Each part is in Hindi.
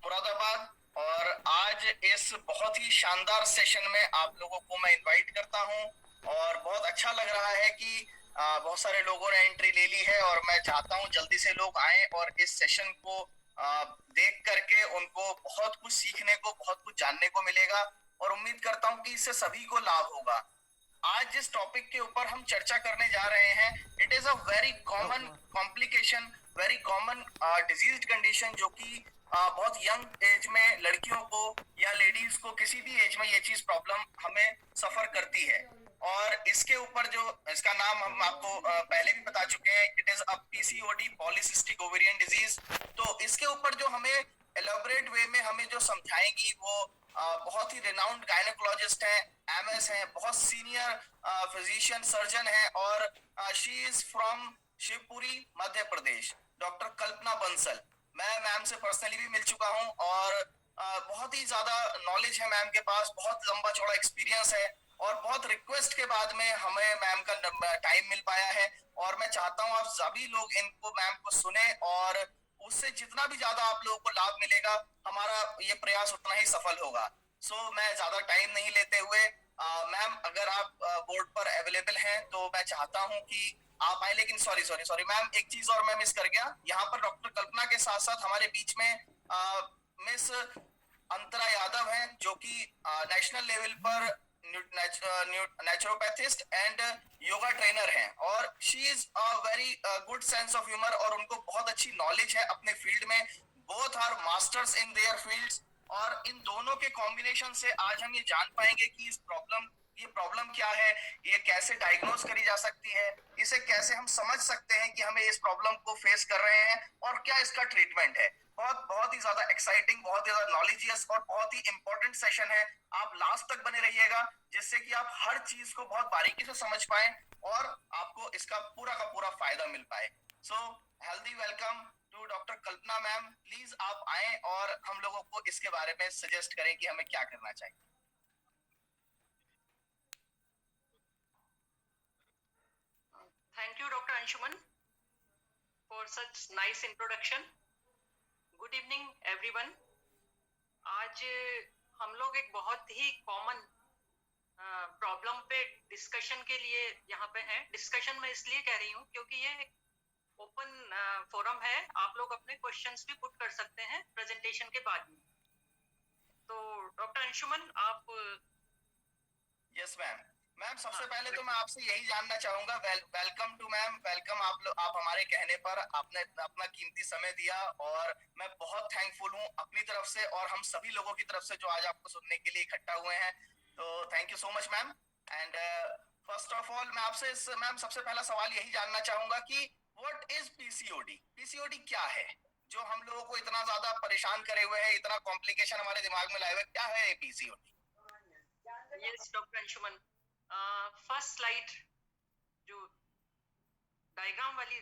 मुरादाबाद। और आज इस बहुत ही शानदार सेशन में आप लोगों को मैं इनवाइट करता हूं। और बहुत अच्छा लग रहा है कि बहुत सारे लोगों ने एंट्री ले ली है, और मैं चाहता हूं जल्दी से लोग आएं और इस सेशन को देख करके उनको बहुत कुछ सीखने को, बहुत कुछ जानने को मिलेगा। और उम्मीद करता हूं कि इससे सभी को लाभ होगा। आज जिस टॉपिक के ऊपर हम चर्चा करने जा रहे हैं, it is a very common complication, very common disease condition, जो कि बहुत यंग एज में लड़कियों को या लेडीज को किसी भी एज में ये चीज प्रॉब्लम हमें सफर करती है। और इसके ऊपर जो इसका नाम हम आपको पहले भी बता चुके हैं, it is a PCOD, polycystic ovarian disease. तो इसके ऊपर जो हमें एलोबरेट वे में हमें जो समझाएंगी वो बहुत ही रिनाउंड गायनेकोलॉजिस्ट हैं, एमएस हैं, बहुत सीनियर फिजिशियन सर्जन हैं। और she is from Shivpuri, Madhya Pradesh, doctor Kalpana Bansal. मैं मैम से पर्सनली भी मिल चुका हूं, और बहुत ही ज्यादा नॉलेज है मैम के पास, बहुत लंबा चौड़ा एक्सपीरियंस है। और बहुत रिक्वेस्ट के बाद में हमें मैम का टाइम मिल पाया है। और मैं चाहता हूं आप सभी लोग इनको, मैम को सुने, और उससे जितना भी ज्यादा आप लोगों को लाभ मिलेगा, हमारा ये प्रयास उतना ही सफल होगा। मैं ज्यादा टाइम नहीं लेते हुए, मैम अगर आप बोर्ड पर अवेलेबल हैं तो मैं चाहता हूं कि आप आए। लेकिन सॉरी सॉरी सॉरी मैम, एक चीज और मैं मिस कर गया। यहाँ पर डॉक्टर कल्पना के साथ साथ हमारे बीच में मिस अंतरा यादव हैं, जो कि नेशनल लेवल पर नेचुरोपैथिस्ट एंड योगा ट्रेनर हैं। और she is a very good sense of humour, और उनको बहुत अच्छी नॉलेज है अपने फील्ड में। Both are masters in their fields. और इन दोनों के कॉम्बिनेशन से आज हम ये जान पाएंगे कि ये प्रॉब्लम क्या है, ये कैसे डायग्नोज करी जा सकती है, इसे कैसे हम समझ सकते हैं कि हमें इस प्रॉब्लम को फेस कर रहे हैं, और क्या इसका ट्रीटमेंट है। बहुत बहुत ही ज्यादा एक्साइटिंग, बहुत ही ज्यादा नॉलेजियस और बहुत ही इंपॉर्टेंट सेशन है। आप लास्ट तक बने रहिएगा, जिससे कि आप हर चीज को बहुत बारीकी से समझ पाए और आपको इसका पूरा का पूरा फायदा मिल पाए। So healthy welcome to doctor Kalpana ma'am. Please आप आए और हम लोगों को इसके बारे में सजेस्ट करें कि हमें क्या करना चाहिए। Thank you, Dr. Anshuman, for such nice introduction. Good evening, everyone. आज हम लोग एक बहुत ही कॉमन प्रॉब्लम पे डिस्कशन के लिए यहाँ पे हैं। डिस्कशन मैं इसलिए कह रही हूँ क्योंकि ये एक ओपन फोरम है, आप लोग अपने क्वेश्चंस भी पुट कर सकते हैं प्रेजेंटेशन के बाद में। तो डॉक्टर अंशुमन आप यस मैम। मैम सबसे पहले तो मैं आपसे यही जानना चाहूंगा, वेलकम टू मैम, वेलकम। आप हमारे कहने पर आपने अपना कीमती समय दिया, और मैं बहुत थैंकफुल हूँ अपनी तरफ से और हम सभी लोगों की तरफ से जो आज आपको सुनने के लिए इकट्ठा हुए हैं। तो thank you so much ma'am. And first of all मैं आपसे मैम सबसे पहला सवाल यही जानना चाहूंगा कि व्हाट इज पीसीओडी? पीसीओडी क्या है जो हम लोगों को इतना ज्यादा परेशान करे हुए है, इतना कॉम्प्लिकेशन हमारे दिमाग में लाए हुए? क्या है PCOD? Yes doctor Anshuman, first slide जो डायग्राम वाली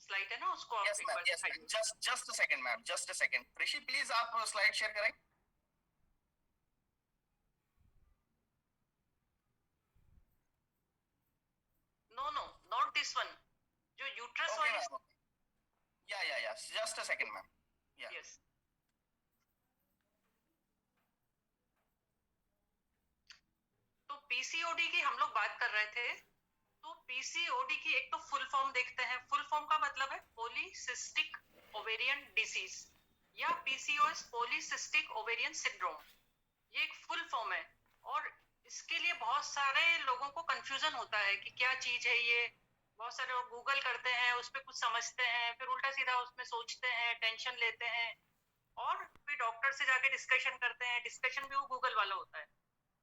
स्लाइड है ना, उसको आप एक बार दिखाइए। Just a second ma'am, just a second. Rishi please आप स्लाइड शेयर करें। No no, not this one, जो यूट्रस ओके वाली। Ma'am, yeah just a second ma'am. Yeah yes, तो पीसीओडी की हम लोग बात कर रहे थे। तो पीसीओडी की एक तो फुल फॉर्म देखते हैं। फुल फॉर्म का मतलब है पॉलीसिस्टिक ओवेरियन डिसीज या पीसीओएस, पॉलीसिस्टिक ओवेरियन सिंड्रोम। ये एक फुल फॉर्म है, और इसके लिए बहुत सारे लोगों को कंफ्यूजन होता है कि क्या चीज है ये। बहुत सारे लोग गूगल करते हैं, उस पर कुछ समझते हैं, फिर उल्टा सीधा उसमें सोचते हैं, टेंशन लेते हैं, और फिर डॉक्टर से जाके डिस्कशन करते हैं। डिस्कशन भी वो गूगल वाला होता है।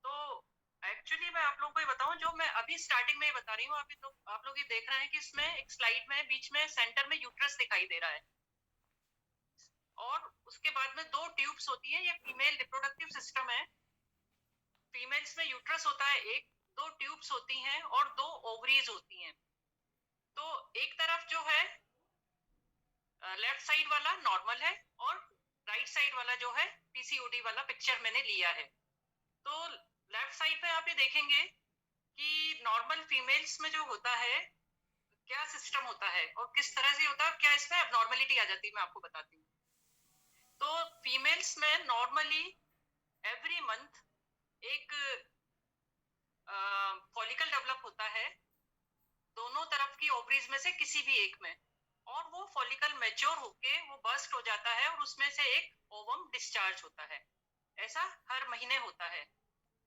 तो एक्चुअली मैं आप लोगों को ये बताऊं, जो मैं अभी स्टार्टिंग में बता रही हूँ, अभी तो आप लोग ये देख रहे हैं कि इसमें एक स्लाइड में बीच में सेंटर में यूट्रस दिखाई दे रहा है, और उसके बाद में दो ट्यूब्स होती है। ये फीमेल रिप्रोडक्टिव सिस्टम है। फीमेल्स में यूट्रस होता है एक, दो ट्यूब्स होती हैं और दो ओवरीज होती हैं। तो एक तरफ जो है लेफ्ट साइड वाला नॉर्मल है, और राइट साइड वाला जो है पीसीओडी वाला पिक्चर मैंने लिया है। तो लेफ्ट साइड पे आप ये देखेंगे कि नॉर्मल फीमेल्स में जो होता है क्या सिस्टम होता है और किस तरह से होता है, क्या इसमें एबनॉर्मेलिटी आ जाती है, मैं आपको बताती हूँ। तो फीमेल्स में नॉर्मली एवरी मंथ एक फॉलिकल डेवलप होता है दोनों तरफ की ओवरीज में से किसी भी एक में, और वो फॉलिकल मैच्योर होके वो बर्स्ट हो जाता है और उसमें से एक ओवम डिस्चार्ज होता है। ऐसा हर महीने होता है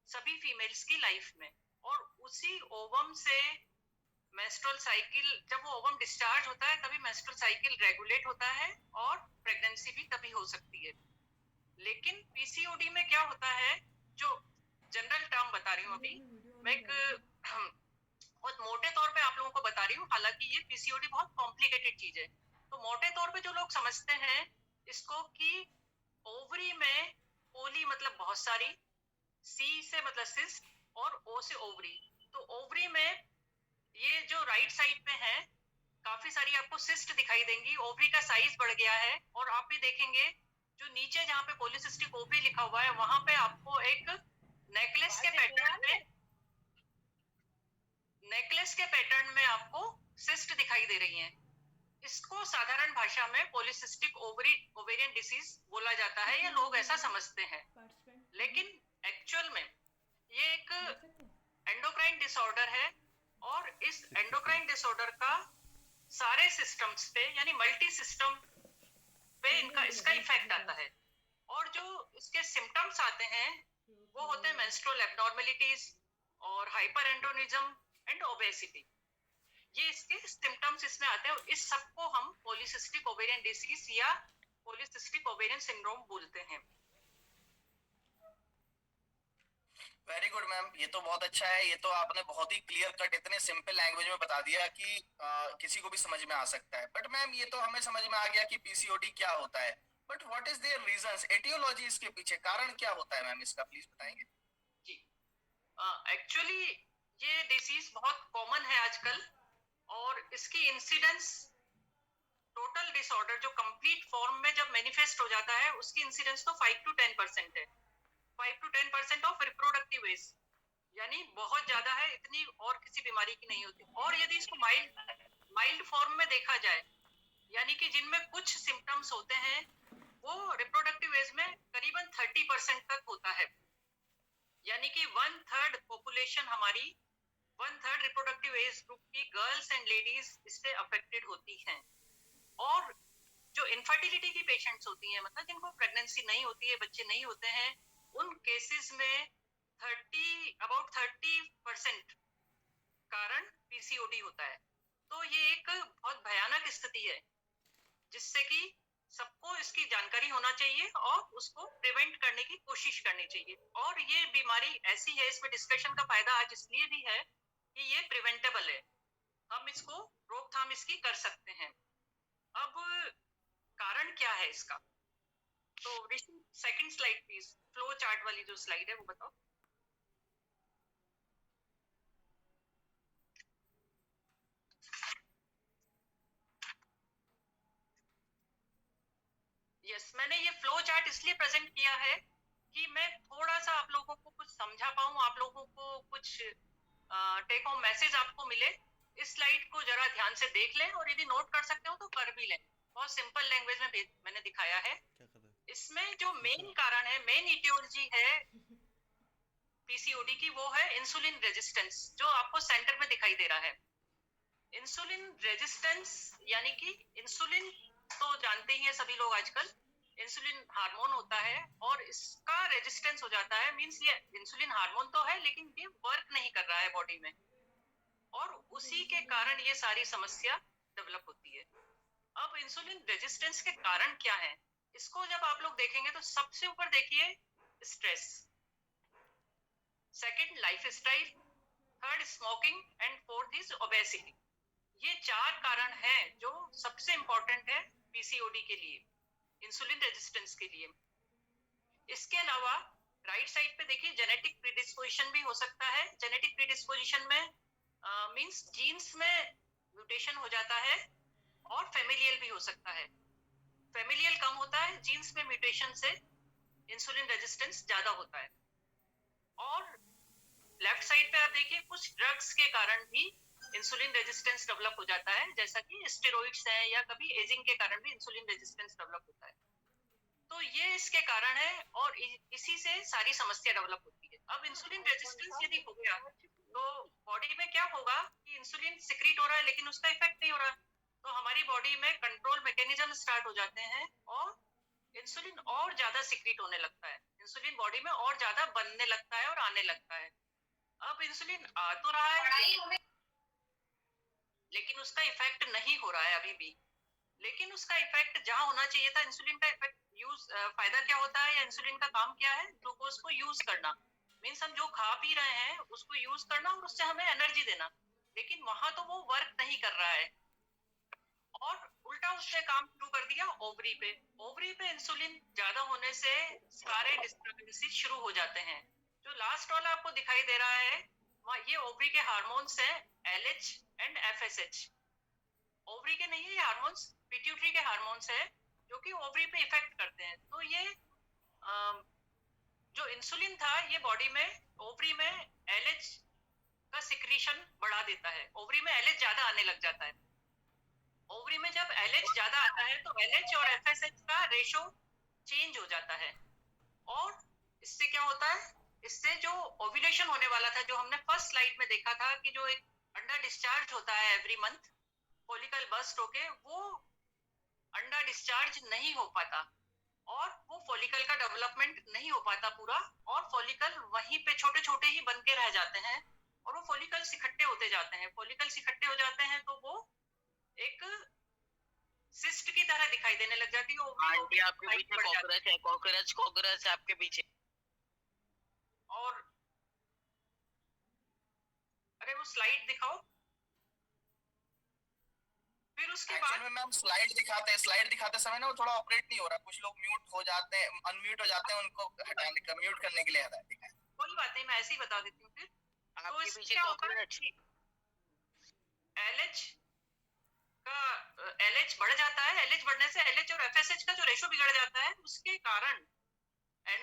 सभी फीमेल्स की लाइफ में, और उसी ओवम से मेंस्ट्रुअल साइकिल, जब वो ओवम डिस्चार्ज होता है तभी मेंस्ट्रुअल साइकिल रेगुलेट होता है और प्रेगनेंसी भी तभी हो सकती है। लेकिन पीसीओडी में क्या होता है, जो जनरल टर्म बता रही हूँ अभी मैं, एक बहुत मोटे तौर पे आप लोगों को बता रही हूँ, हालांकि ये पीसीओडी बहुत कॉम्प्लिकेटेड चीज है। तो मोटे तौर पे जो लोग समझते हैं इसको कि ओवरी में पोली मतलब बहुत सारी, सी से मतलब सिस्ट और ओ से ओवरी। तो ओवरी में ये जो राइट साइड पे है काफी सारी आपको सिस्ट दिखाई देंगी, ओवरी का साइज बढ़ गया है, और आप भी देखेंगे जो नीचे जहाँ पे पॉलिसिस्टिक ओवरी लिखा हुआ है वहां पे आपको एक नेकलेस के पैटर्न में आपको सिस्ट दिखाई दे रही हैं। इसको साधारण भाषा में पॉलिसिस्टिक ओवेरियन डिसीज बोला जाता है, या लोग ऐसा समझते हैं, लेकिन एक्चुअल में ये एक एंडोक्राइन डिसऑर्डर है, और इस एंडोक्राइन डिसऑर्डर का सारे सिस्टम्स पे यानी मल्टी सिस्टम पे इसका इफेक्ट आता है। और जो इसके सिम्टम्स आते हैं वो होते हैं मेंस्ट्रुअल एब्नॉर्मलिटीज और हाइपरएंड्रोनिज्म एंड ओबेसिटी। ये इसके सिम्टम्स इसमें आते हैं, और इस सबको हम पॉलिसिस्टिक ओवेरियन डिसीज या पॉलिसिस्टिक ओवेरियन सिंड्रोम बोलते हैं। वेरी गुड मैम, ये तो बहुत अच्छा है। ये तो आपने बहुत ही क्लियर कट इतने सिंपल लैंग्वेज में बता दिया कि किसी को भी समझ में आ सकता है। बट मैम ये तो हमें समझ में आ गया कि पीसीओडी क्या होता है, but what is their reasons, etiology इसके पीछे कारण क्या होता है मैम, इसका प्लीज बताएंगे। जी, एक्चुअली ये डिसीज बहुत कॉमन है आजकल, और इसकी इंसिडेंस टोटल डिसऑर्डर जो कंप्लीट फॉर्म में जब मैनिफेस्ट हो जाता है उसकी इंसिडेंस तो 5 to 10% है। 5 to 10% ऑफ रिप्रोडक्टिव एज, यानी बहुत ज्यादा है, इतनी और किसी बीमारी की नहीं होती। और यदि इसको माइल्ड फॉर्म में देखा जाए, यानी कि जिनमें कुछ सिम्टम्स होते हैं, वो रिप्रोडक्टिव एज में करीबन 30% तक होता है, यानी कि 1/3 पॉपुलेशन हमारी, 1/3 रिप्रोडक्टिव एज ग्रुप की गर्ल्स एंड लेडीज इससे अफेक्टेड होती हैं। और जो इनफर्टिलिटी की पेशेंट्स होती हैं, मतलब जिनको प्रेगनेंसी नहीं होती है, बच्चे नहीं होते हैं, उन केसेस में 30% कारण पीसीओडी होता है। तो ये एक बहुत भयानक स्थिति है जिससे कि सबको इसकी जानकारी होना चाहिए और उसको प्रिवेंट करने की कोशिश करनी चाहिए। और ये बीमारी ऐसी है, इसमें डिस्कशन का फायदा आज इसलिए भी है कि ये प्रिवेंटेबल है, हम इसको रोकथाम इसकी कर सकते हैं। अब कारण क्या है इसका, तो second slide please, flow chart वाली जो स्लाइड है वो बताओ। यस, मैंने ये फ्लो चार्ट इसलिए प्रेजेंट किया है कि मैं थोड़ा सा आप लोगों को कुछ समझा पाऊं, आप लोगों को कुछ टेक होम मैसेज आपको मिले। इस स्लाइड को जरा ध्यान से देख लें, और यदि नोट कर सकते हो तो कर भी लें। बहुत सिंपल लैंग्वेज में मैंने दिखाया है। इसमें जो मेन कारण है, मेन इटियोलॉजी है पीसीओडी की, वो है इंसुलिन रेजिस्टेंस, जो आपको सेंटर में दिखाई दे रहा है। इंसुलिन रेजिस्टेंस यानी कि इंसुलिन तो जानते ही हैं सभी लोग आजकल, इंसुलिन हार्मोन होता है, और इसका रेजिस्टेंस हो जाता है, मींस ये इंसुलिन हार्मोन तो है लेकिन ये वर्क नहीं कर रहा है बॉडी में, और उसी के कारण ये सारी समस्या डेवलप होती है। अब इंसुलिन रेजिस्टेंस के कारण क्या है, इसको जब आप लोग देखेंगे तो सबसे ऊपर देखिए stress, second lifestyle, third smoking, and fourth is obesity. ये 4 कारण हैं जो सबसे इंपॉर्टेंट है पीसीओडी के लिए, इंसुलिन रेजिस्टेंस के लिए। इसके अलावा राइट साइड पे देखिए जेनेटिक प्रीडिस्पोजिशन भी हो सकता है। जेनेटिक प्रीडिस्पोजिशन में मींस जीन्स में म्यूटेशन हो जाता है, और फेमिलियल भी हो सकता है। फेमिलियल कम होता है, जीन्स में म्यूटेशन से इंसुलिन रेजिस्टेंस ज्यादा होता है। और लेफ्ट साइड पे आप देखिए कुछ ड्रग्स के कारण भी इंसुलिन रेजिस्टेंस डेवलप हो जाता है, जैसा कि स्टेरॉइड्स हैं, या कभी एजिंग के कारण भी इंसुलिन रेजिस्टेंस डेवलप होता है। तो ये इसके कारण है और इसी से सारी समस्या डेवलप होती है। अब इंसुलिन रेजिस्टेंस यदि हो गया तो बॉडी में क्या होगा कि इंसुलिन सिक्रीट हो रहा है लेकिन उसका इफेक्ट नहीं हो रहा, तो हमारी बॉडी में कंट्रोल मैकेनिज्म स्टार्ट हो जाते हैं और इंसुलिन और ज्यादा सिक्रीट होने लगता है, इंसुलिन बॉडी में और ज्यादा बनने लगता है और आने लगता है। अब इंसुलिन आ तो रहा है लेकिन उसका इफेक्ट नहीं हो रहा है अभी भी, लेकिन उसका इफेक्ट जहां होना चाहिए था, इंसुलिन का इफेक्ट फायदा क्या होता है या इंसुलिन का काम क्या है, ग्लूकोज को यूज करना, मीन्स हम जो खा पी रहे हैं उसको यूज करना और उससे हमें एनर्जी देना, लेकिन वहां तो वो वर्क नहीं कर रहा है और उल्टा उसने काम शुरू कर दिया ओवरी पे। ओवरी पे इंसुलिन ज्यादा होने से सारे डिस्टर्बेंसेस शुरू हो जाते हैं। जो लास्ट वाला आपको दिखाई दे रहा है ये ओवरी के हार्मोन्स हैं, LH एंड FSH। ओवरी के नहीं है ये हार्मोन्स, पिट्यूटरी के हार्मोन्स है जो कि ओवरी पे इफेक्ट करते हैं। तो ये जो इंसुलिन था ये बॉडी में ओवरी में LH का सिक्रीशन बढ़ा देता है, ओवरी में LH ज्यादा आने लग जाता है। ओवरी में जब LH ज्यादा आता है तो LH और FSH का रेशो चेंज हो जाता है और इससे क्या होता है, इससे जो ओव्यूलेशन होने वाला था, जो हमने फर्स्ट स्लाइड में देखा था कि जो एक अंडा डिस्चार्ज होता है एवरी मंथ फॉलिकल बर्स्ट होके, वो अंडा डिस्चार्ज नहीं हो पाता और वो फॉलिकल का डेवलपमेंट नहीं हो पाता पूरा, और फॉलिकल वहीं पे छोटे छोटे ही बन के रह जाते हैं और वो फॉलिकल्स इकट्ठे होते जाते हैं, फॉलिकल्स इकट्ठे हो जाते हैं तो वो एक सिस्ट की तरह दिखाई देने लग जाती है। आंटी आपके पीछे कॉकरोच है, कॉकरोच कॉकरोच आपके पीछे। और अरे वो स्लाइड दिखाओ। फिर उसके बाद एक्चुअली मैम स्लाइड दिखाते समय ना वो थोड़ा ऑपरेट नहीं हो रहा, कुछ लोग म्यूट हो जाते हैं, अनम्यूट हो जाते हैं, उनको हटाने का म्यूट करने के लिए आता है। कोई बात नहीं, मैं ऐसे ही बता देती हूँ फिर। तो आपके इसमें पीछे क्या होता है कॉकरोच। कि LH का LH बढ़ जाता है, LH बढ़ने से LH और FSH का जो रेशो बिगड़ जाता है उसके कारण एंड